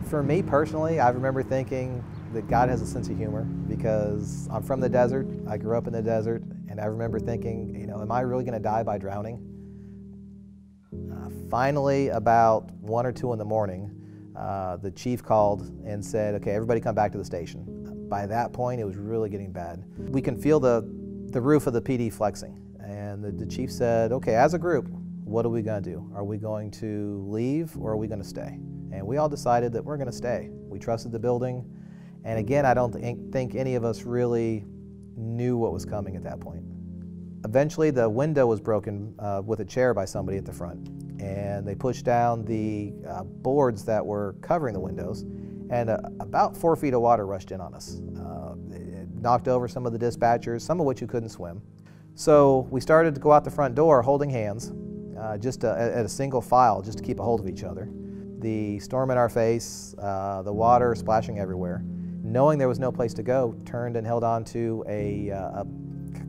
For me personally, I remember thinking that God has a sense of humor because I'm from the desert, I grew up in the desert, and I remember thinking, you know, am I really going to die by drowning? Finally, about 1 or 2 in the morning, the chief called and said, okay, everybody come back to the station. By that point, it was really getting bad. We can feel the roof of the PD flexing, and the chief said, okay, as a group, what are we going to do? Are we going to leave or are we going to stay? And we all decided that we're going to stay. We trusted the building, and again, I don't think any of us really knew what was coming at that point. Eventually, the window was broken with a chair by somebody at the front, and they pushed down the boards that were covering the windows, and about 4 feet of water rushed in on us. It knocked over some of the dispatchers, some of which who couldn't swim. So we started to go out the front door holding hands, just at a single file, just to keep a hold of each other. The storm in our face, the water splashing everywhere. Knowing there was no place to go, turned and held on to a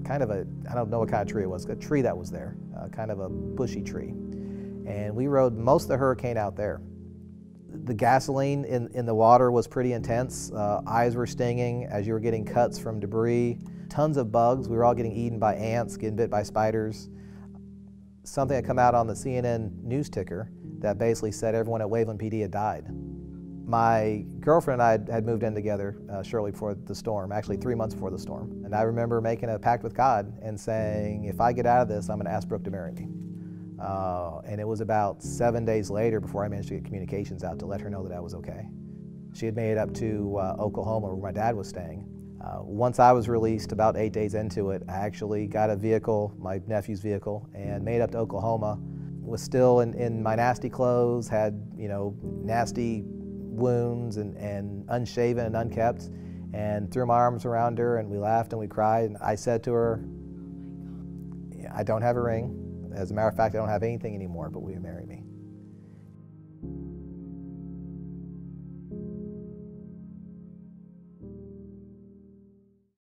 kind of a, I don't know what kind of tree it was, a tree that was there, kind of a bushy tree. And we rode most of the hurricane out there. The gasoline in the water was pretty intense. Eyes were stinging as you were getting cuts from debris. Tons of bugs. We were all getting eaten by ants, getting bit by spiders. Something had come out on the CNN news ticker that basically said everyone at Waveland PD had died. My girlfriend and I had moved in together shortly before the storm, actually 3 months before the storm. And I remember making a pact with God and saying, if I get out of this, I'm going to ask Brooke to marry me. And it was about 7 days later before I managed to get communications out to let her know that I was okay. She had made it up to Oklahoma, where my dad was staying. Once I was released, about 8 days into it, I actually got a vehicle, my nephew's vehicle, and made it up to Oklahoma. Was still in my nasty clothes, had, you know, nasty wounds and unshaven and unkept, and threw my arms around her and we laughed and we cried. And I said to her, I don't have a ring. As a matter of fact, I don't have anything anymore, but will you marry me?